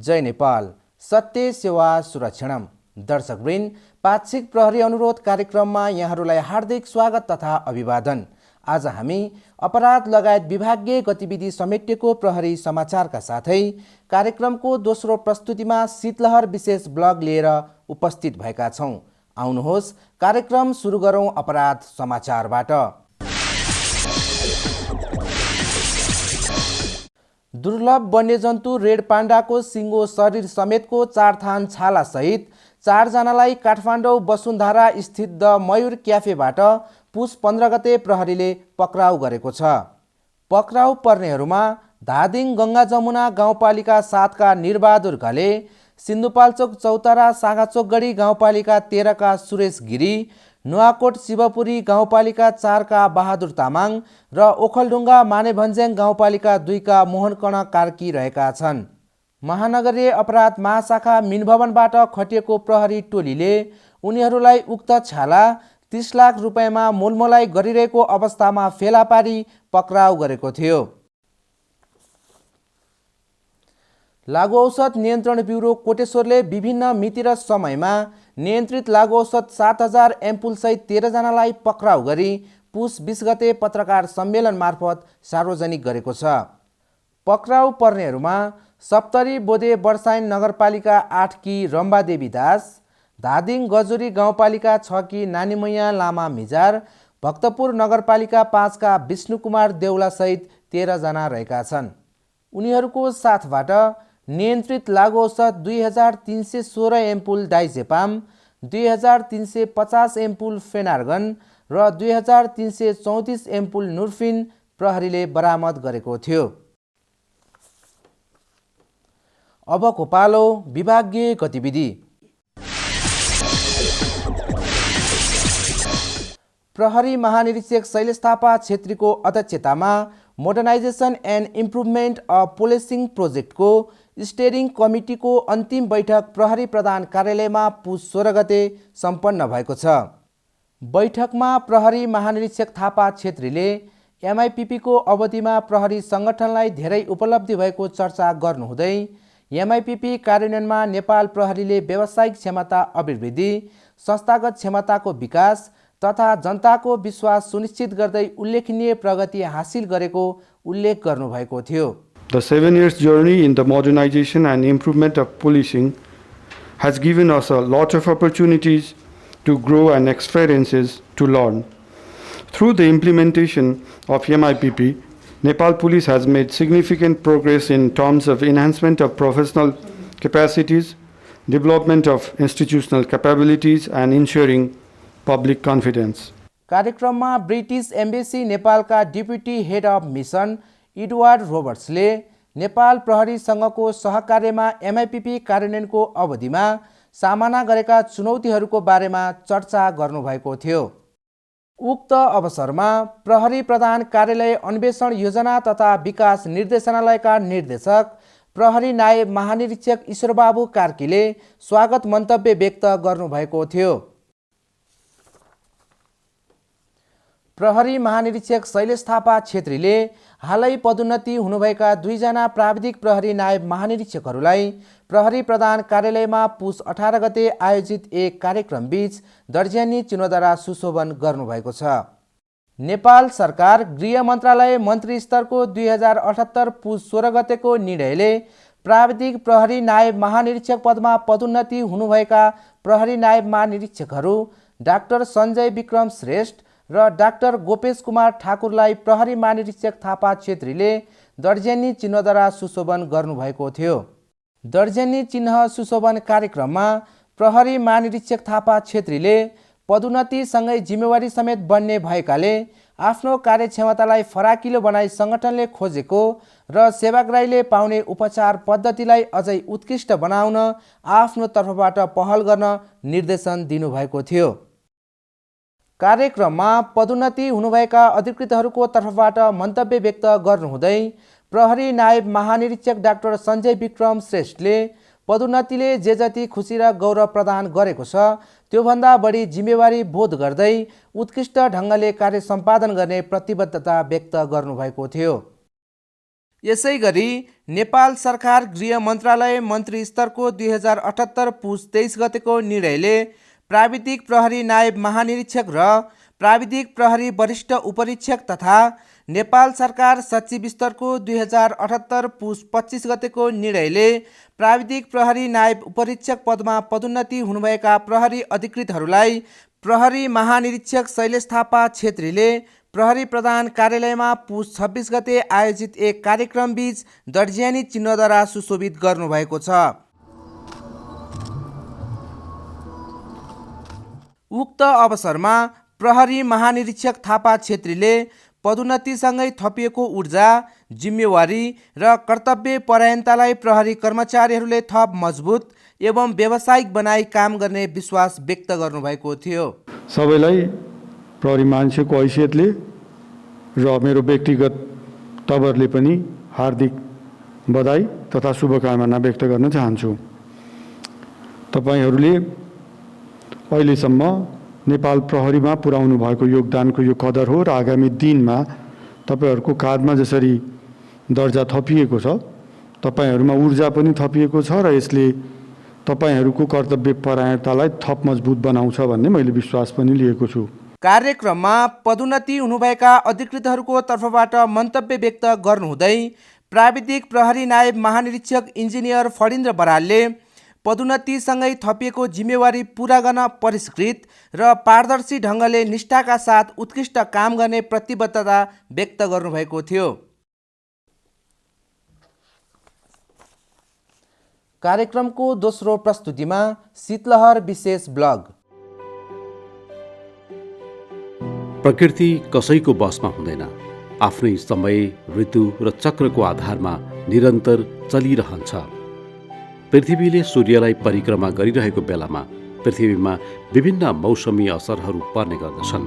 जय नेपाल, सत्य सेवा सुरक्षणम। दर्शकवृन्द, पाक्षिक प्रहरी अनुरोध कार्यक्रममा यहाँहरूलाई हार्दिक स्वागत तथा अभिवादन। आज हामी अपराध लगायत विभागीय गतिविधि समेटिएको प्रहरी समाचारका साथै कार्यक्रमको दोस्रो प्रस्तुतिमा शीतलहर विशेष ब्लग लिएर उपस्थित भएका छौं। आउनुहोस् कार्यक्रम सुरु गरौं अपराध समाचारबाट। दुर्लभ वन्यजन्तु रेड पाण्डाको सिङ्गो शरीर समेतको 4 थान छाला सहित 4 जनालाई काठमाडौँ वसुन्धरा स्थित द मयूर क्याफेबाट पुस 15 गते प्रहरीले पक्राउ गरेको छ। पक्राउ पर्नेहरूमा धादिङ गङ्गा जमुना गाउँपालिका 7 का निरबहादुर घले, सिन्धुपाल्चोक चौतारा सागाचोकगढी गाउँपालिका 13 का सुरेश गिरी, नुवाकोट शिवपुरी गाउँपालिका 4 का बहादुर तामाङ र ओखलढुङ्गा मानेभन्ज्याङ गाउँपालिका 2 का मोहन कर्ण कार्की रहेका छन्। महानगरीय अपराध महाशाखा मिनभवनबाट खटिएको प्रहरी टोलीले उनीहरूलाई उक्त छाला 30 लाख रुपैयाँमा मोलमोलाई गरिरहेको अवस्थामा फेला पारी पक्राउ गरेको थियो। लागु औषध नियन्त्रण ब्युरो कोटेश्वरले विभिन्न मिति र समयमा नियन्त्रित लागु औषध 7000 एम्पुल सहित 13 जनालाई पक्राउ गरी पुस 20 गते पत्रकार सम्मेलन मार्फत सार्वजनिक गरेको छ। पक्राउ पर्नेहरूमा सप्तरी बोधे वर्षाइन नगरपालिका 8 की रम्बादेवी दास, धादिङ गजुरी गाउँपालिका 6 की नानीमैया लामा मिजार, भक्तपुर नगरपालिका 5 का विष्णु कुमार देउला सहित 13 जना रहेका छन्। उनीहरूको साथबाट नियन्त्रित लागु औषध 2316 एम्पुल डाइजेपाम, 2350 एम्पुल फेनार्गन र 2334 एम्पुल नुर्फिन प्रहरीले बरामद गरेको थियो। अबको पालो विभागीय गतिविधि। प्रहरी महानिरीक्षक शैलेश थापा छेत्रीको अध्यक्षतामा modernisation and improvement of policing प्रोजेक्टको स्टेयरिङ कमिटीको अन्तिम बैठक प्रहरी प्रधान कार्यालयमा पुस 16 गते सम्पन्न भएको छ। बैठकमा प्रहरी महानिरीक्षक थापा छेत्रीले एमआइपिपीको अवधिमा प्रहरी सङ्गठनलाई धेरै उपलब्धि भएको चर्चा गर्नुहुँदै एमआइपिपी कार्यान्वयनमा नेपाल प्रहरीले व्यावसायिक क्षमता अभिवृद्धि, संस्थागत क्षमताको विकास तथा जनताको विश्वास सुनिश्चित गर्दै उल्लेखनीय प्रगति हासिल गरेको उल्लेख गर्नुभएको थियो। The 7 years journey in the modernization and improvement of policing has given us a lot of opportunities to grow and experiences to learn. Through the implementation of MIPP, Nepal Police has made significant progress in terms of enhancement of professional capacities, development of institutional capabilities and ensuring public confidence. कार्यक्रममा British embassy नेपालका deputy head of mission Edward रोबर्ट्सले नेपाल प्रहरीसँगको सहकार्यमा MIPP कार्यान्वयनको अवधिमा सामना गरेका चुनौतीहरूको बारेमा चर्चा गर्नुभएको थियो। उक्त अवसरमा प्रहरी प्रधान कार्यालय अन्वेषण योजना तथा विकास निर्देशनालयका निर्देशक प्रहरी नायब महानिरीक्षक ईश्वरबाबु कार्कीले स्वागत मन्तव्य व्यक्त गर्नुभएको थियो। प्रहरी महानिरीक्षक शैलेश थापा छेत्रीले हालै पदोन्नति हुनुभएका 2 जना प्राविधिक प्रहरी नायब महानिरीक्षकहरूलाई प्रहरी प्रधान कार्यालयमा पुस 18 गते आयोजित एक कार्यक्रम बीच दर्जेनी चिनोद्वारा सुशोभन गर्नुभएको छ। नेपाल सरकार गृह मन्त्रालय मन्त्री स्तरको 2078 पुस 16 गतेको निर्णयले प्राविधिक प्रहरी नायब महानिरीक्षक पदमा पदोन्नति हुनुभएका प्रहरी नायब महानिरीक्षकहरू डाक्टर सञ्जय विक्रम श्रेष्ठ र डाक्टर गोपेश कुमार ठाकुरलाई प्रहरी महानिरीक्षक थापा छेत्रीले दर्जेनी चिन्हद्वारा सुशोभन गर्नुभएको थियो। दर्जेनी चिन्ह सुशोभन कार्यक्रममा प्रहरी महानिरीक्षक थापा छेत्रीले पदोन्नतिसँगै जिम्मेवारी समेत बन्ने भएकाले आफ्नो कार्यक्षमतालाई फराकिलो बनाई सङ्गठनले खोजेको र सेवाग्राहीले पाउने उपचार पद्धतिलाई अझै उत्कृष्ट बनाउन आफ्नो तर्फबाट पहल गर्न निर्देशन दिनुभएको थियो। कार्यक्रममा पदोन्नति हुनुभएका अधिकृतहरूको तर्फबाट मन्तव्य व्यक्त गर्नुहुँदै प्रहरी नायब महानिरीक्षक डाक्टर सञ्जय विक्रम श्रेष्ठले पदोन्नतिले जे जति खुसी र गौरव प्रदान गरेको छ त्योभन्दा बढी जिम्मेवारी बोध गर्दै उत्कृष्ट ढङ्गले कार्य सम्पादन गर्ने प्रतिबद्धता व्यक्त गर्नुभएको थियो। यसैगरी नेपाल सरकार गृह मन्त्रालय मन्त्री स्तरको 2078 पुस 23 गतेको निर्णयले प्राविधिक प्रहरी नायब महानिरीक्षक र प्राविधिक प्रहरी वरिष्ठ उपरीक्षक तथा नेपाल सरकार सचिव स्तरको 2078 पुस 25 गतेको निर्णयले प्राविधिक प्रहरी नायब उपरीक्षक पदमा पदोन्नति हुनुभएका प्रहरी अधिकृतहरूलाई प्रहरी महानिरीक्षक शैलेश थापा छेत्रीले प्रहरी प्रधान कार्यालयमा पुस 26 गते आयोजित एक कार्यक्रमबीच दर्जियानी चिन्हद्वारा सुशोभित गर्नुभएको छ। उक्त अवसरमा प्रहरी महानिरीक्षक थापा छेत्रीले पदोन्नतिसँगै थपिएको ऊर्जा, जिम्मेवारी र कर्तव्य परायणतालाई प्रहरी कर्मचारीहरूले थप मजबुत एवं व्यावसायिक बनाई काम गर्ने विश्वास व्यक्त गर्नुभएको थियो। सबैलाई प्रहरी मान्छेको हैसियतले र मेरो व्यक्तिगत तवरले पनि हार्दिक बधाई तथा शुभकामना व्यक्त गर्न चाहन्छु। तपाईहरूले अहिलेसम्म नेपाल प्रहरीमा पुर्याउनु भएको योगदानको यो कदर हो र आगामी दिनमा तपाईहरूको काँधमा जसरी दर्जा थपिएको छ, तपाईहरूमा ऊर्जा पनि थपिएको छ र यसले तपाईहरूको कर्तव्य परायणतालाई थप मजबुत बनाउँछ भन्ने मैले विश्वास पनि लिएको छु। कार्यक्रममा पदोन्नति हुनुभएका अधिकृतहरूको तर्फबाट मन्तव्य व्यक्त गर्नुहुँदै प्राविधिक प्रहरी नायब महानिरीक्षक इन्जिनियर फणिन्द्र बरालले पदोन्नतिसँगै थपिएको जिम्मेवारी पूरा गर्न परिष्कृत र पारदर्शी ढङ्गले निष्ठाका साथ उत्कृष्ट काम गर्ने प्रतिबद्धता व्यक्त गर्नुभएको थियो। कार्यक्रमको दोस्रो प्रस्तुतिमा शीतलहर विशेष ब्लग। प्रकृति कसैको बसमा हुँदैन। आफ्नै समय, ऋतु र चक्रको आधारमा निरन्तर चलिरहन्छ। पृथ्वीले सूर्यलाई परिक्रमा गरिरहेको बेलामा पृथ्वीमा विभिन्न मौसमी असरहरू पर्ने गर्दछन्,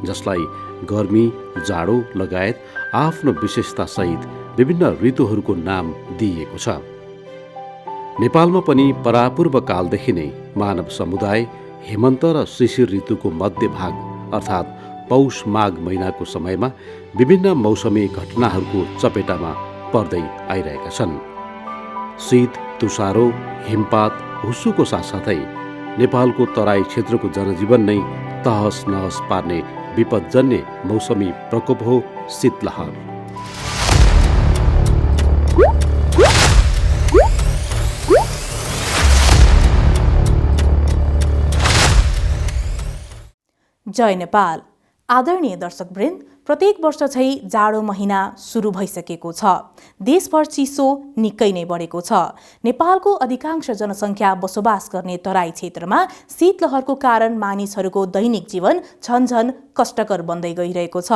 जसलाई गर्मी, जाडो लगायत आफ्नो विशेषतासहित विभिन्न ऋतुहरूको नाम दिइएको छ। नेपालमा पनि परापूर्व कालदेखि नै मानव समुदाय हेमन्त र शिशिर ऋतुको मध्य भाग अर्थात् पौष माघ महिनाको समयमा विभिन्न मौसमी घटनाहरूको चपेटामा पर्दै आइरहेका छन्। शीत, तुषारो, हिमपात, हुस्सुको साथसाथै नेपालको तराई क्षेत्रको जनजीवन नै तहस नहस पार्ने विपदजन्य मौसमी प्रकोप हो शीतलहर। जय नेपाल। आदरणीय दर्शकवृन्द, प्रत्येक वर्ष झै जाडो महिना सुरु भइसकेको छ। देशभर चिसो निकै नै बढेको छ। नेपालको अधिकांश जनसङ्ख्या बसोबास गर्ने तराई क्षेत्रमा शीतलहरको कारण मानिसहरूको दैनिक जीवन झनझन कष्टकर बन्दै गइरहेको छ।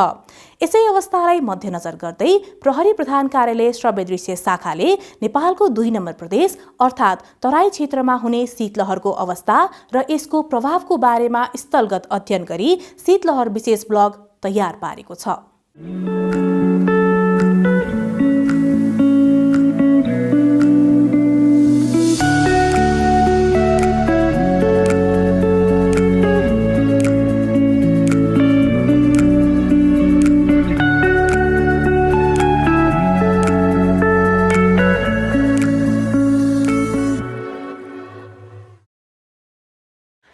यसै अवस्थालाई मध्यनजर गर्दै प्रहरी प्रधान कार्यालय श्रव्य दृश्य शाखाले नेपालको 2 नम्बर प्रदेश अर्थात् तराई क्षेत्रमा हुने शीतलहरको अवस्था र यसको प्रभावको बारेमा स्थलगत अध्ययन गरी शीतलहर विशेष ब्लग तयार पारेको छ।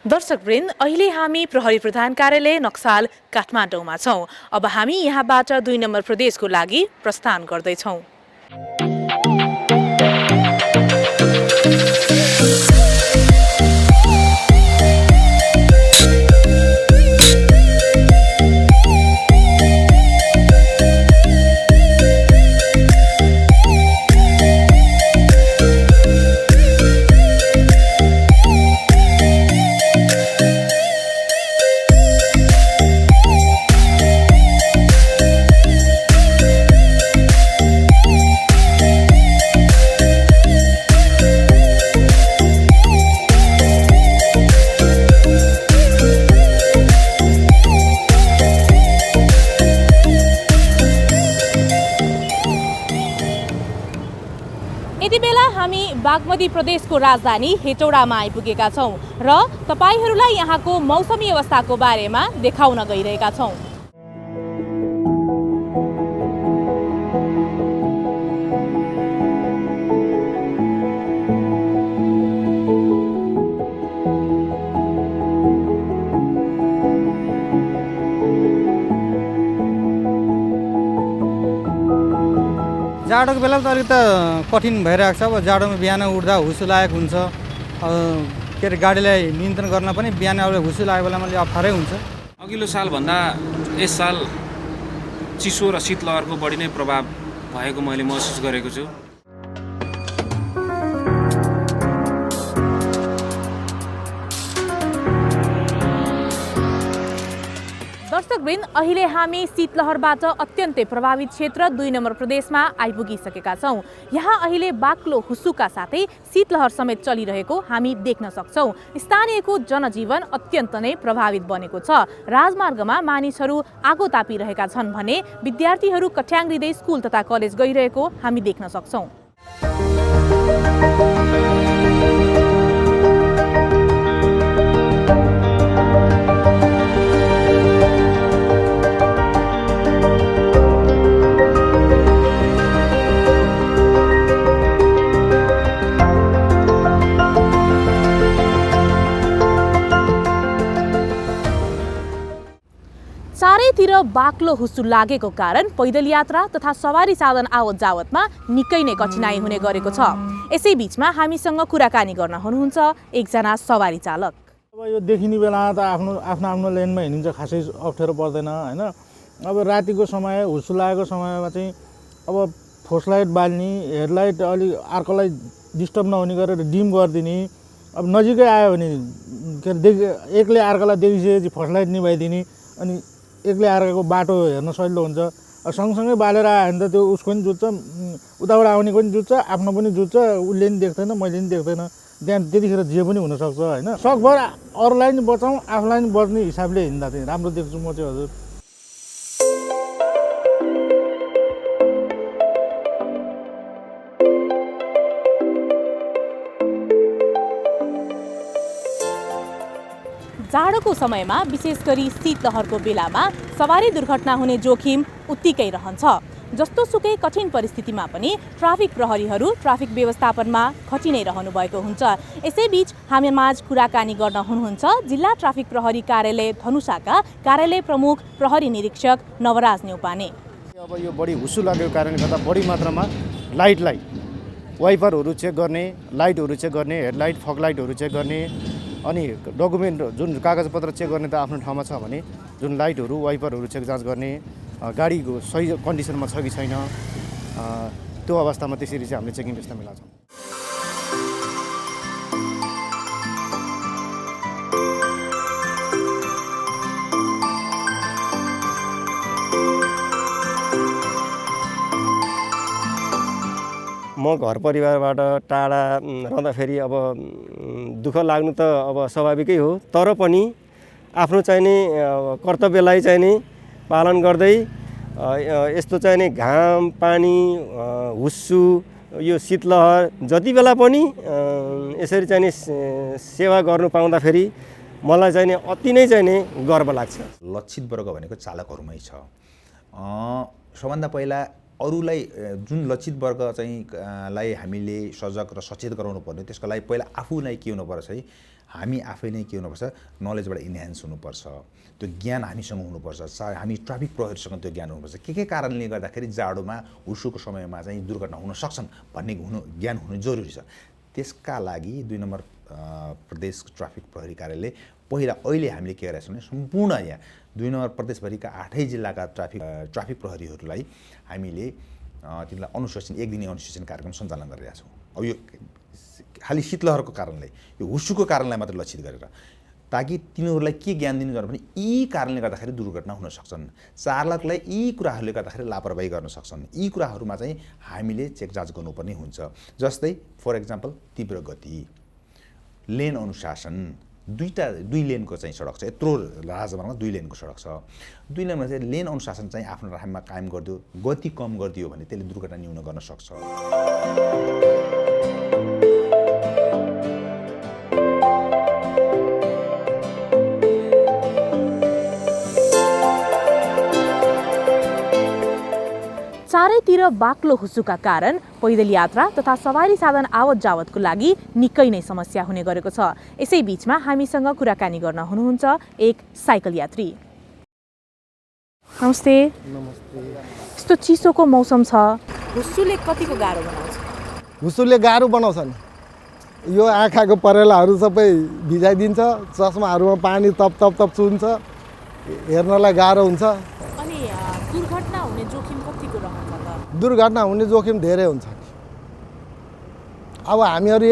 दर्शकवृन्द, अहिले हामी प्रहरी प्रधान कार्यालय नक्साल काठमाडौँमा छौँ। अब हामी यहाँबाट 2 नम्बर प्रदेशको लागि प्रस्थान गर्दैछौँ। यति बेला हामी बागमती प्रदेशको राजधानी हेटौडामा आइपुगेका छौँ र तपाईहरूलाई यहाँको मौसमी अवस्थाको बारेमा देखाउन गइरहेका छौँ। जाडोको बेला त अलिक त कठिन भइरहेको छ। अब जाडोमा बिहान उठ्दा हुस्सो लागेको हुन्छ। के अरे गाडीलाई नियन्त्रण गर्न पनि बिहान अब हुस्सो लागेको बेलामा अलिक अप्ठ्यारै हुन्छ। अघिल्लो सालभन्दा यस साल चिसो र शीतलहरको बढी नै प्रभाव भएको मैले महसुस गरेको छु। दर्शकवृन्द, अहिले हामी शीतलहरबाट अत्यन्तै प्रभावित क्षेत्र 2 नम्बर प्रदेशमा आइपुगिसकेका छौँ। यहाँ अहिले बाक्लो हुस्सुका साथै शीतलहर समेत चलिरहेको हामी देख्न सक्छौँ। स्थानीयको जनजीवन अत्यन्त नै प्रभावित बनेको छ। राजमार्गमा मानिसहरू आगो तापिरहेका छन् भने विद्यार्थीहरू कठ्याङ्ग्रिँदै स्कुल तथा कलेज गइरहेको हामी देख्न सक्छौँ। चारैतिर बाक्लो हुस्सु लागेको कारण पैदल यात्रा तथा सवारी साधन आवत जावतमा निकै नै कठिनाई हुने गरेको छ। यसै बीचमा हामीसँग कुराकानी गर्न हुनुहुन्छ एकजना सवारी चालक। अब यो देखिने बेला त आफ्नो लेनमा हिँडिन्छ, खासै अप्ठ्यारो पर्दैन हैन। अब रातिको समय हुस्सु लागेको समयमा चाहिँ अब फ्लसलाइट बाल्ने, हेडलाइट अलि अर्कोलाई डिस्टर्ब नहुने गरेर डिम गरिदिने। अब नजिकै आयो भने के अरे एकले अर्कोलाई देखिसकेपछि फ्लसलाइट निभाइदिने, अनि एकले अर्काको बाटो हेर्न सजिलो हुन्छ। सँगसँगै बालेर आयो भने त त्यो उसको पनि जुत्छ, उताबाट आउनेको पनि जुत्छ, आफ्नो पनि जुत्छ, उसले पनि देख्दैन, मैले पनि देख्दैन। त्यहाँ त्यतिखेर जे पनि हुनसक्छ होइन। सकभर अरूलाई पनि बचाउँ, आफूलाई पनि बच्ने हिसाबले हिँड्दा चाहिँ राम्रो देख्छु म चाहिँ हजुर। जाडोको समयमा विशेष गरी शीतलहरको बेलामा सवारी दुर्घटना हुने जोखिम उत्तिकै रहन्छ। जस्तो सुकै कठिन परिस्थितिमा पनि ट्राफिक प्रहरीहरू ट्राफिक व्यवस्थापनमा खटि नै रहनु भएको हुन्छ। यसैबीच हामी माझ कुराकानी गर्न हुनुहुन्छ जिल्ला ट्राफिक प्रहरी कार्यालय धनुषाका कार्यालय प्रमुख प्रहरी निरीक्षक नवराज न्यौपाने। अब यो बढी हुस्सु लागेको कारणले गर्दा बढी मात्रामा लाइटलाई वाइपरहरू चेक गर्ने, लाइटहरू चेक गर्ने, हेडलाइट फगलाइटहरू चेक गर्ने, अनि डकुमेन्ट जुन कागजपत्र चेक गर्ने त आफ्नो ठाउँमा छ भने जुन लाइटहरू वाइपरहरू चेक जाँच गर्ने, गाडीको सही कन्डिसनमा छ कि छैन, त्यो अवस्थामा त्यसरी चाहिँ हामीले चेकिङ व्यवस्था मिलाउँछौँ। म घर परिवारबाट टाढा रहँदाखेरि अब दुःख लाग्नु त अब स्वाभाविकै हो, तर पनि आफ्नो चाहिने कर्तव्यलाई चाहिने पालन गर्दै यस्तो चाहिने घाम पानी हुस्सु यो शीतलहर जति बेला पनि यसरी चाहिने सेवा गर्नु पाउँदाखेरि मलाई चाहिने अति नै चाहिने गर्व लाग्छ। लक्षित वर्ग भनेको चालकहरूमै छ। सबभन्दा पहिला अरूलाई जुन लक्षित वर्ग चाहिँ लाई हामीले सजग र सचेत गराउनु पर्ने, त्यसको लागि पहिला आफू नै के हुनुपर्छ है, हामी आफै नै के हुनुपर्छ, नलेजबाट इन्हान्स हुनुपर्छ, त्यो ज्ञान हामीसँग हुनुपर्छ, हामी ट्राफिक प्रहरीसँग त्यो ज्ञान हुनुपर्छ। के कारणले गर्दाखेरि जाडोमा हुस्सुको समयमा चाहिँ दुर्घटना हुन सक्छन् भन्ने ज्ञान हुनु जरुरी छ। त्यसका लागि 2 नम्बर प्रदेश ट्राफिक प्रहरी कार्यालय पहिला अहिले हामीले के गरेका छौँ भने सम्पूर्ण यहाँ 2 नम्बर प्रदेशभरिका 8 जिल्लाका ट्राफिक प्रहरीहरूलाई हामीले तिनीहरूलाई अनुशासन 1 दिने अनुशासन कार्यक्रम सञ्चालन गरिरहेका छौँ। अब यो खालि शीतलहरको कारणले, यो हुस्सुको कारणलाई मात्र लक्षित गरेर, ताकि तिनीहरूलाई के ज्ञान दिनु पर्छ भने यी कारणले गर्दाखेरि दुर्घटना हुन सक्छन्, चालकलाई यी कुराहरूले गर्दाखेरि लापरवाही गर्न सक्छन्, यी कुराहरूमा चाहिँ हामीले चेक जाँच गर्नुपर्ने हुन्छ। जस्तै फर एक्जाम्पल तीव्र गति, लेन अनुशासन, 2 लेनको चाहिँ सडक छ, यत्रो राजमार्गमा 2 लेनको सडक छ। 2 लेनमा चाहिँ लेन अनुशासन चाहिँ आफ्नो ठाउँमा कायम गरिदियो, गति कम गरिदियो भने त्यसले दुर्घटना न्यून गर्न सक्छ। चारैतिर बाक्लो हुस्सुका कारण पैदल यात्रा तथा सवारी साधन आवत जावतको लागि निकै नै समस्या हुने गरेको छ। यसै बीचमा हामीसँग कुराकानी गर्न हुनुहुन्छ एक साइकल यात्री। नमस्ते। नमस्ते। यस्तो चिसोको मौसम छ, हुस्सुले कतिको गाह्रो बनाउँछ? हुस्सुले गाह्रो बनाउँछ नि। यो आँखाको परेलाहरू सबै भिजाइदिन्छ, चस्माहरूमा पानी तप तप तप चुन्छ, हेर्नलाई गाह्रो हुन्छ। अनि दुर्घटना हुने जोखिम कतिको रहन्छ त? दुर्घटना हुने जोखिम धेरै हुन्छ। अब हामीहरू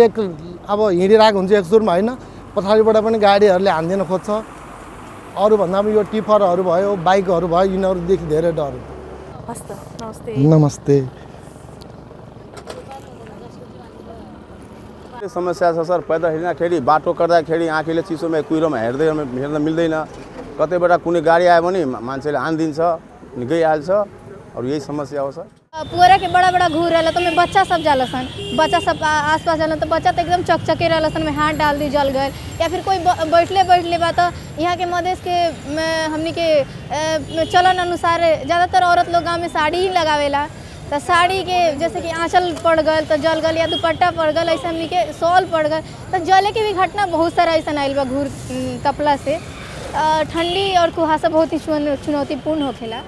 अब हिँडिरहेको हुन्छ एक सुरमा होइन, पछाडिबाट पनि गाडीहरूले हान्दिन खोज्छ। अरूभन्दा पनि यो टिफरहरू भयो, बाइकहरू भयो, यिनीहरूदेखि धेरै डर हुन्छ। हस् त, नमस्ते। नमस्ते। समस्या छ सर, पैदल हिँड्दाखेरि बाटो कर्दाखेरि आँखीले चिसोमा कुहिरोमा हेर्न मिल्दैन। कतैबाट कुनै गाडी आयो भने मान्छेले हानिदिन्छ, गइहाल्छ। और यही समस्या हो सर। पूरा के बड़ा बड़ा घूर रहा तो में बच्चा सब जाला सन, बच्चा सब आसपास जाला तो बच्चा तो एकदम चकचके रहा सन में हाथ डाल दी जल गए, या फिर कोई बैठले बात यहाँ के मधेश के हमनी के चलन अनुसार ज़्यादातर औरत लोग गाँव में साड़ी ही लगावेला। तो साड़ी के जैसे कि आंचल पड़ गए तो जल गल, या दुपट्टा पड़ गल, ऐसे हमनी के शॉल पड़ गए तो जले के भी घटना बहुत सारा ऐसा आयल बा घूर तपला से। ठंडी और कुहासा बहुत ही चुनौतीपूर्ण होखेला।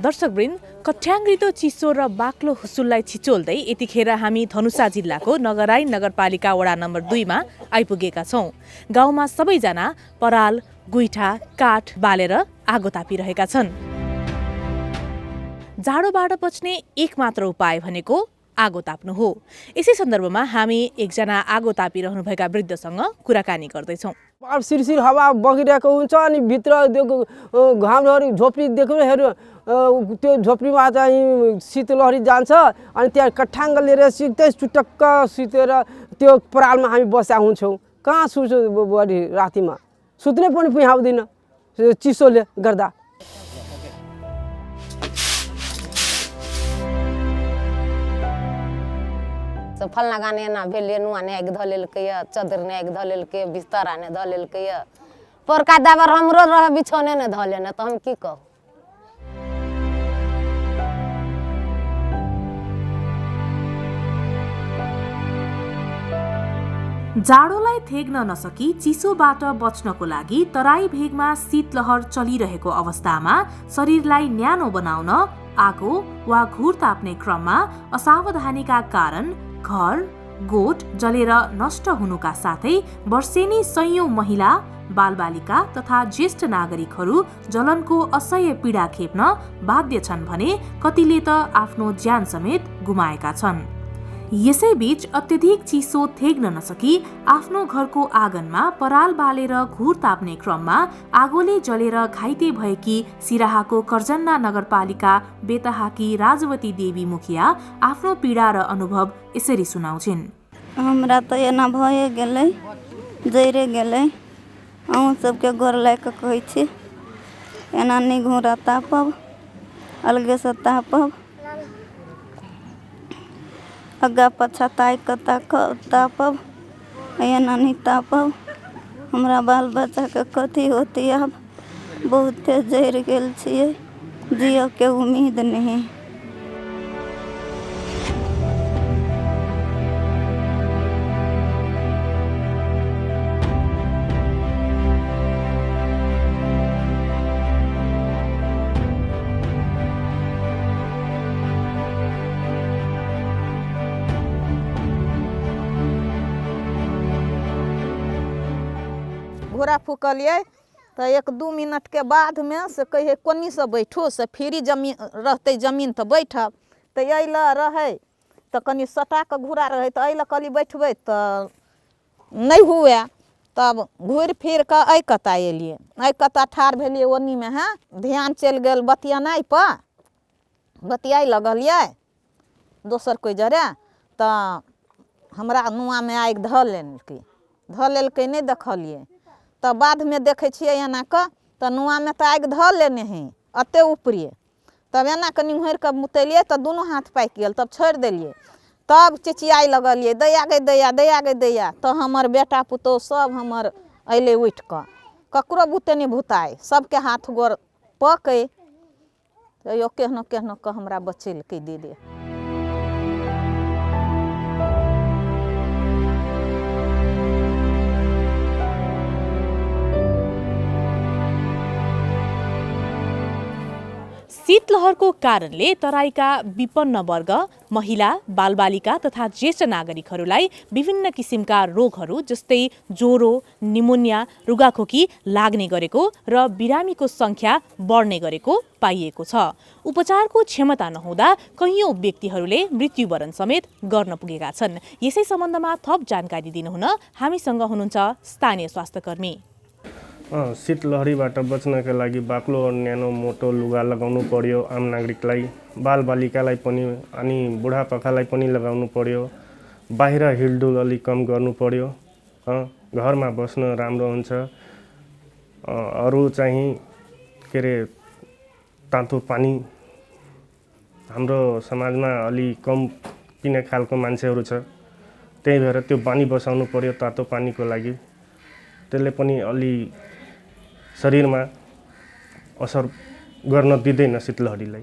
दर्शकवृन्द, कठ्याङ्ग्रिदो चिसो र बाक्लो हुस्सुललाई छिचोल्दै यतिखेर हामी धनुषा जिल्लाको नगराई नगरपालिका वडा नम्बर 2 मा आइपुगेका छौँ। गाउँमा सबैजना पराल, गुइठा, काठ बालेर आगो तापिरहेका छन्। जाडोबाट बच्ने एकमात्र उपाय भनेको आगो ताप्नु हो। यसै सन्दर्भमा हामी एकजना आगो तापिरहनुभएका वृद्धसँग कुराकानी गर्दैछौँ। अब सिरसिर हावा बगिरहेको हुन्छ अनि भित्र त्यो घामहरू झोप्री देख्नुहरू त्यो झोप्रीमा चाहिँ शीतलहरी जान्छ अनि त्यहाँ कठ्याङ्ग लिएर सिधै चुटक्क सुतेर त्यो परालमा हामी बसेका हुन्छौँ। कहाँ सुत्छु बढी रातिमा सुत्नै पनि भ्याउँदिन चिसोले गर्दा। फलना गाने ना भेलिए नुआने आग ध लेलकै, चदर ने आग ध लेलकै, बिस्तर आने ध लेलकै, पोरका दाबर हमरो रह बिछौने ने ध लेने त हम की कहू। जाडोलाई थेग्न नसकी चिसोबाट बच्नको लागि तराई भेगमा शीतलहर चलिरहेको अवस्थामा शरीरलाई न्यानो बनाउन आगो वा घुर ताप्ने क्रममा असावधानीका कारण घर, गोठ जलेर नष्ट हुनुका साथै वर्षेनी सयौं महिला, बालबालिका तथा ज्येष्ठ नागरिकहरू जलनको असह्य पीडा खेप्न बाध्य छन् भने कतिले त आफ्नो ज्यान समेत गुमाएका छन्। यसैबीच अत्यधिक चिसो थेग्न नसकी आफ्नो घरको आँगनमा पराल बालेर घुर ताप्ने क्रममा आगोले जलेर घाइते भएकी सिराहाको कर्जन्ना नगरपालिका बेतहाकी राजवती देवी मुखिया आफ्नो पीडा र अनुभव यसरी सुनाउँछिन्। हमरा त एना भए गेलै, जैरे गेलै, अहूँ सबके गोर लाग कऽ कहै छी एना नहि घुरा तापब, अलगे से तापब, अग्गा पछा ताकि कऽ तापब, एना नहीं तापब। हमरा बाल बच्चाके कथी होती, आब बहुते जरि गेल छियै, जियो के उम्मीद नहीं। घोड़ा फूकलिए तो 1-2 मिनट के बाद में से कहे कोनी से बैठो से फ्री जमीन रहते जमीन तो बैठब तो अल रहे तो कनी सटा के घूरा रहे तो अल कहली बैठबे तो नहीं हुए, तब घूर फिर के अ कता एलिए, अ कता ठाढ़ भेलिए ओनी में है ध्यान चल गल बतियानाई पर, बतियाई लगलिए दोसर कोई जरे तो हमरा नुआ में आग ध लेलकै नहीं देखलिए तऽ बाधमे देखै छियै एना कऽ तऽ नुआमे तऽ आगि धऽ लेने हइ एते ऊपरे तब एना कऽ निहुरि कऽ मुतेलियै तऽ दुनू हाथ पाकि गेल तब छोड़ि देलियै तब चिचियाइ लगलियै दैया गै दैया दैया गै दैया तऽ हमर बेटा पुतौह सब हमर अयलै उठि कऽ ककरो बुते नहि भुताइ सबके हाथ गोर पकै तैयो केहनो केहनो कऽ हमरा बचेलकै दीदी। शीतलहरको कारणले तराईका विपन्न वर्ग, महिला, बालबालिका तथा ज्येष्ठ नागरिकहरूलाई विभिन्न किसिमका रोगहरू जस्तै ज्वरो, निमोनिया, रुगाखोकी लाग्ने गरेको र बिरामीको संख्या बढ्ने गरेको पाइएको छ। उपचारको क्षमता नहुँदा कैयौं व्यक्तिहरूले मृत्युवरण समेत गर्न पुगेका छन्। यसै सम्बन्धमा थप जानकारी दिनुहुन हामीसँग हुनुहुन्छ स्थानीय स्वास्थ्यकर्मी। शीतलहरीबाट बच्नका लागि बाक्लो न्यानो मोटो लुगा लगाउनु पर्यो आम नागरिकलाई, बालबालिकालाई पनि अनि बुढापाकालाई पनि लगाउनु पर्यो। बाहिर हिलडुल अलिक कम गर्नु पर्यो। घरमा बस्न राम्रो हुन्छ। अरू चाहिँ के अरे तातो पानी हाम्रो समाजमा अलि कम पिने खालको मान्छेहरू छ, त्यही भएर त्यो पानी बसाउनु पर्यो तातो पानीको लागि। त्यसले पनि अलि शरीरमा असर गर्न दिँदैन शीतलहरीलाई।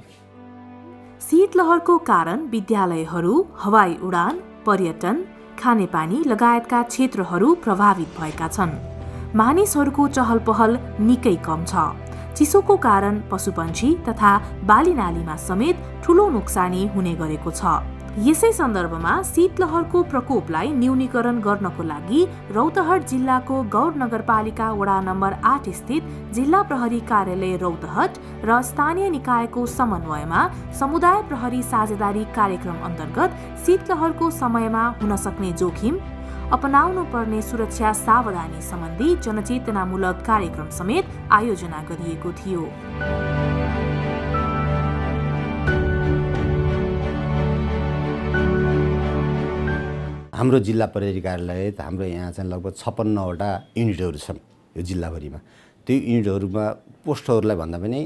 शीतलहरको कारण विद्यालयहरू, हवाई उडान, पर्यटन, खानेपानी लगायतका क्षेत्रहरू प्रभावित भएका छन्। मानिसहरूको चहल पहल निकै कम छ। चिसोको कारण पशुपन्छी तथा बालीनालीमा समेत ठूलो नोक्सानी हुने गरेको छ। यसै सन्दर्भमा शीतलहरको प्रकोपलाई न्यूनीकरण गर्नको लागि रौतहट जिल्लाको गौर नगरपालिका वडा नम्बर 8 स्थित जिल्ला प्रहरी कार्यालय रौतहट र स्थानीय निकायको समन्वयमा समुदाय प्रहरी साझेदारी कार्यक्रम अन्तर्गत शीतलहरको समयमा हुन सक्ने जोखिम, अपनाउनु पर्ने सुरक्षा सावधानी सम्बन्धी जनचेतनामूलक कार्यक्रम समेत आयोजना गरिएको थियो। हाम्रो जिल्ला प्रहरी कार्यालय त हाम्रो यहाँ चाहिँ लगभग 56वटा युनिटहरू छन् यो जिल्लाभरिमा। त्यो युनिटहरूमा पोस्टहरूलाई भन्दा पनि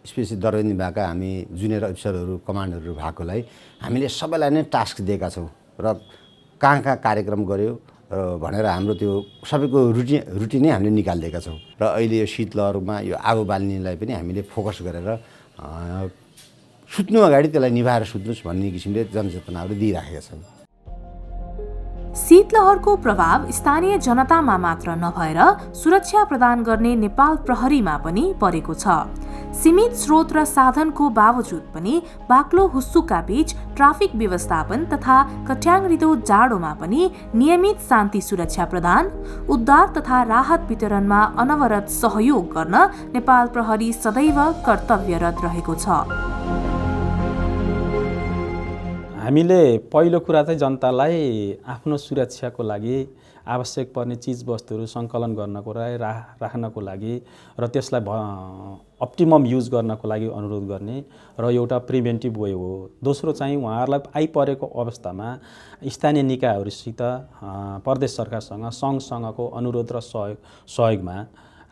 स्पेसली दरबन्दी भएका हामी जुनियर अफिसरहरू कमान्डरहरू भएकोलाई हामीले सबैलाई नै टास्क दिएका छौँ र कहाँ कहाँ कार्यक्रम गर्यो भनेर हाम्रो त्यो सबैको रुटिनै हामीले निकालिदिएका छौँ। र अहिले यो शीतलहरमा यो आगो बाल्नेलाई पनि हामीले फोकस गरेर सुत्नु अगाडि त्यसलाई निभाएर सुत्नुहोस् भन्ने किसिमले जनचेतनाहरू दिइराखेका छन्। शीतलहरको प्रभाव स्थानीय जनतामा मात्र नभएर सुरक्षा प्रदान गर्ने नेपाल प्रहरीमा पनि परेको छ। सीमित स्रोत र साधनको बावजुद पनि बाक्लो हुस्सुका बीच ट्राफिक व्यवस्थापन तथा कट्याङ्ग्रिदो जाडोमा पनि नियमित शान्ति सुरक्षा प्रदान, उद्धार तथा राहत वितरणमा अनवरत सहयोग गर्न नेपाल प्रहरी सदैव कर्तव्यरत रहेको छ। हामीले पहिलो कुरा चाहिँ जनतालाई आफ्नो सुरक्षाको लागि आवश्यक पर्ने चिजवस्तुहरू सङ्कलन गर्नको र राख्नको लागि र त्यसलाई अप्टिमम युज गर्नको लागि अनुरोध गर्ने र एउटा प्रिभेन्टिभ वे हो। दोस्रो चाहिँ उहाँहरूलाई आइपरेको अवस्थामा स्थानीय निकायहरूसित प्रदेश सरकारसँग सङ्घसँगको अनुरोध र सहयोगमा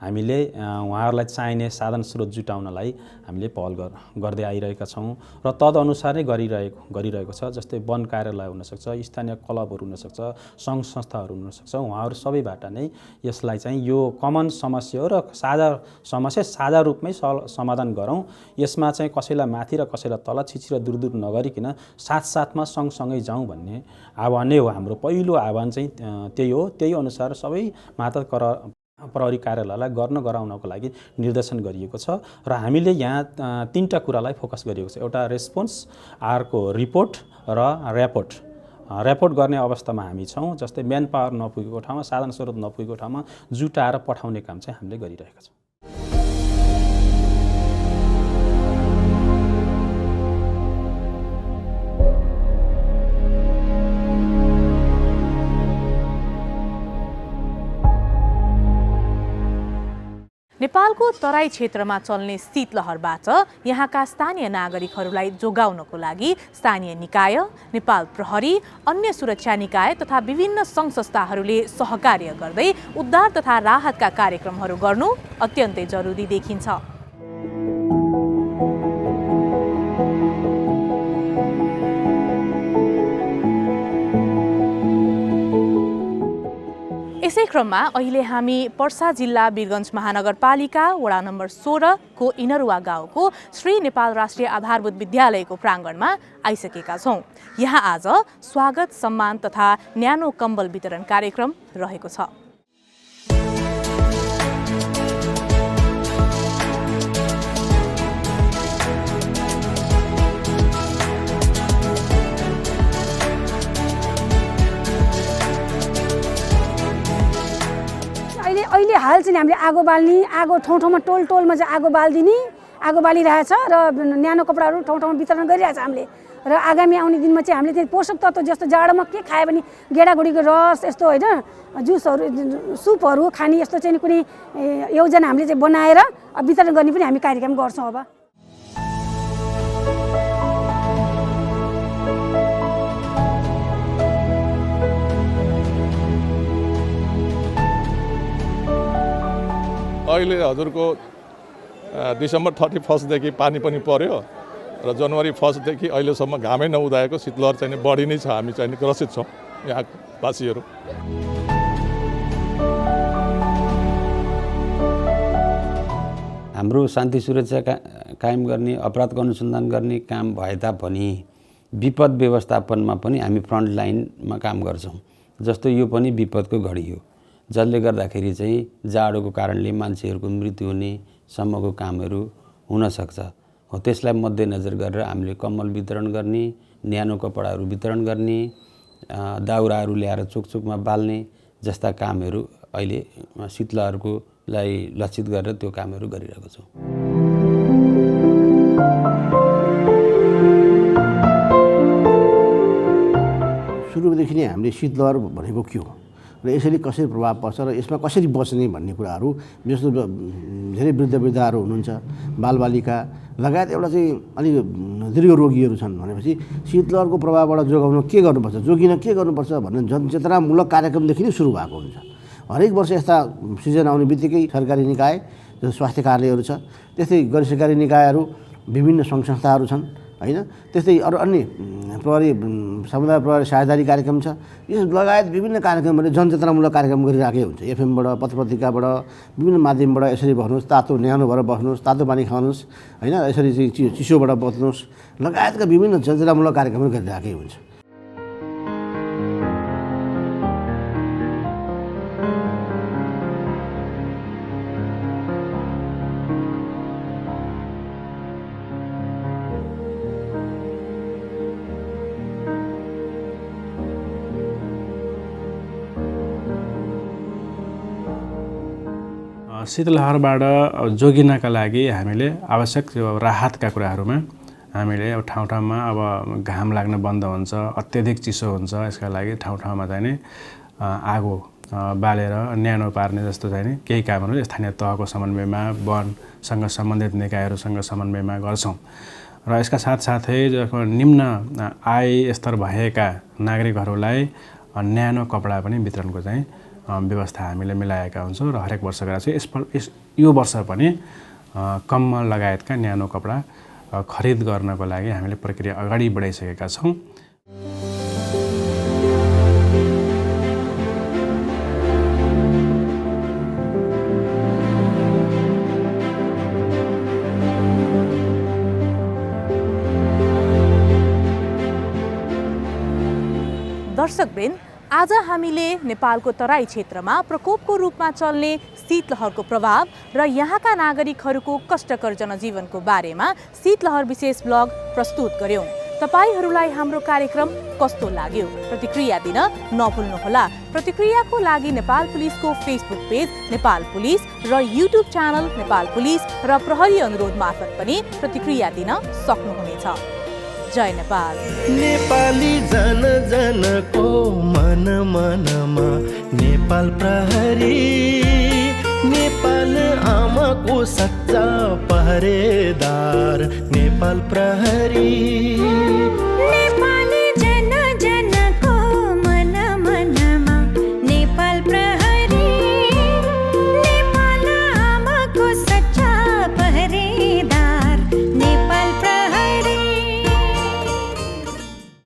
हामीले उहाँहरूलाई चाहिने साधन स्रोत जुटाउनलाई हामीले पहल गर्दै आइरहेका छौँ र तदअनुसार नै गरिरहेको छ। जस्तै वन कार्यालय हुनसक्छ, स्थानीय क्लबहरू हुनसक्छ, सङ्घ संस्थाहरू हुनसक्छ, उहाँहरू सबैबाट नै यसलाई चाहिँ यो कमन समस्या हो र साझा समस्या साझा रूपमै समाधान गरौँ। यसमा चाहिँ कसैलाई माथि र कसैलाई तल छिछि र दूर नगरिकन साथसाथमा सँगसँगै जाउँ भन्ने आह्वान नै हो। हाम्रो पहिलो आह्वान चाहिँ त्यही हो। त्यही अनुसार सबै मातहत प्रहरी कार्यालयलाई गराउनको लागि निर्देशन गरिएको छ र हामीले यहाँ 3टा कुरालाई फोकस गरिएको छ। एउटा रेस्पोन्स, अर्को रिपोर्ट र ऱ्यापोर्ट गर्ने अवस्थामा हामी छौँ। जस्तै म्यान पावर नपुगेको ठाउँमा, साधन स्रोत नपुगेको ठाउँमा जुटाएर पठाउने काम चाहिँ हामीले गरिरहेका छौँ। नेपाल नेपालको तराई क्षेत्रमा चल्ने शीतलहरबाट यहाँका स्थानीय नागरिकहरूलाई जोगाउनको लागि स्थानीय निकाय, नेपाल प्रहरी, अन्य सुरक्षा निकाय तथा विभिन्न सङ्घ संस्थाहरूले सहकार्य गर्दै उद्धार तथा राहतका कार्यक्रमहरू गर्नु अत्यन्तै जरुरी देखिन्छ। यसै क्रममा अहिले हामी पर्सा जिल्ला वीरगञ्ज महानगरपालिका वडा नम्बर 16 को इनरुवा गाउँको श्री नेपाल राष्ट्रिय आधारभूत विद्यालयको प्राङ्गणमा आइसकेका छौँ। यहाँ आज स्वागत, सम्मान तथा न्यानो कम्बल वितरण कार्यक्रम रहेको छ। अहिले हाल चाहिँ हामीले आगो बाल्ने, आगो ठाउँ ठाउँमा टोल टोलमा चाहिँ आगो बालिदिने, आगो बालिरहेछ र न्यानो कपडाहरू ठाउँ ठाउँमा वितरण गरिरहेछ हामीले। र आगामी आउने दिनमा चाहिँ हामीले चाहिँ पोषक तत्त्व जस्तो जाडोमा के खायो भने गेडागुडीको रस यस्तो होइन जुसहरू सुपहरू खाने यस्तो चाहिँ कुनै योजना हामीले चाहिँ बनाएर वितरण गर्ने पनि हामी कार्यक्रम गर्छौँ। अब अहिले हजुरको डिसेम्बर 31 देखि पानी पनि पर्यो र जनवरी 1 देखि अहिलेसम्म घामै नउदाएको शीतलहर चाहिँ बढी नै छ। हामी चाहिँ ग्रसित छौँ यहाँ वासीहरू। हाम्रो शान्ति सुरक्षा कायम गर्ने, अपराधको अनुसन्धान गर्ने काम भए तापनि विपद व्यवस्थापनमा पनि हामी फ्रन्ट लाइनमा काम गर्छौँ। जस्तो यो पनि विपदको घडी हो, जसले गर्दाखेरि चाहिँ जाडोको कारणले मान्छेहरूको मृत्यु हुने सम्मको कामहरू हुनसक्छ। हो त्यसलाई मध्यनजर गरेर हामीले कम्बल वितरण गर्ने, न्यानो कपडाहरू वितरण गर्ने, दाउराहरू ल्याएर चोकचोकमा बाल्ने जस्ता कामहरू अहिले शीतलहरकोलाई लक्षित गरेर त्यो कामहरू गरिरहेको छौँ। सुरुदेखि नै हामीले शीतलहर भनेको के हो र यसरी कसरी प्रभाव पर्छ र यसमा कसरी बच्ने भन्ने कुराहरू, जस्तो धेरै वृद्धहरू हुनुहुन्छ, बालबालिका लगायत एउटा चाहिँ अलिक दीर्घ रोगीहरू छन् भनेपछि शीतलहरको प्रभावबाट जोगाउन के गर्नुपर्छ, जोगिन के गर्नुपर्छ भन्ने जनचेतनामूलक कार्यक्रमदेखि नै सुरु भएको हुन्छ। हरेक वर्ष यस्ता सिजन आउने बित्तिकै सरकारी निकाय जस्तो स्वास्थ्य कार्यालयहरू छ, त्यस्तै गैर सरकारी निकायहरू, विभिन्न सङ्घ संस्थाहरू छन् होइन, त्यस्तै अरू अन्य प्रहरी समुदाय प्रहरी साझेदारी कार्यक्रम छ। यस लगायत विभिन्न कार्यक्रमहरूले जनचेतनामूलक कार्यक्रम गरिरहेकै हुन्छ। एफएमबाट, पत्र पत्रिकाबाट, विभिन्न माध्यमबाट यसरी बस्नुहोस्, तातो न्यानो भएर बस्नुहोस्, तातो पानी खानुहोस् होइन, यसरी चाहिँ चिसोबाट बच्नुहोस् लगायतका विभिन्न जनचेतनामूलक कार्यक्रमहरू गरिरहेकै हुन्छ। शीतलहरबाट जोगिनका लागि हामीले आवश्यक राहतका कुराहरूमा हामीले ठाउँ ठाउँमा अब घाम लाग्न बन्द हुन्छ, अत्यधिक चिसो हुन्छ, यसका लागि ठाउँ ठाउँमा चाहिँ नि आगो बालेर न्यानो पार्ने जस्तो चाहिँ नि केही कामहरू स्थानीय तहको समन्वयमा, वनसँग सम्बन्धित निकायहरूसँग समन्वयमा गर्छौँ। र यसका साथसाथै निम्न आय स्तर भएका नागरिकहरूलाई न्यानो कपडा पनि वितरणको चाहिँ व्यवस्था हामीले मिलाएका हुन्छौँ र हरेक वर्ष गरेर चाहिँ यो वर्ष पनि कम्बल लगायतका न्यानो कपडा खरिद गर्नको लागि हामीले प्रक्रिया अगाडि बढाइसकेका छौँ। दर्शकवृन्द, आज हामीले नेपालको तराई क्षेत्रमा प्रकोपको रूपमा चल्ने शीतलहरको प्रभाव र यहाँका नागरिकहरूको कष्टकर जनजीवनको बारेमा शीतलहर विशेष ब्लग प्रस्तुत गर्यौं। तपाईहरूलाई हाम्रो कार्यक्रम कस्तो लाग्यो प्रतिक्रिया दिन नभुल्नुहोला। प्रतिक्रियाको लागि नेपाल पुलिसको फेसबुक पेज नेपाल पुलिस र युट्युब च्यानल नेपाल पुलिस र प्रहरी अनुरोध मार्फत पनि प्रतिक्रिया दिन सक्नुहुनेछ। जय नेपाल। नेपाली जन जनको मन मनमा नेपाल प्रहरी नेपाल आमाको सच्चा पहरेदार नेपाल प्रहरी नेपाल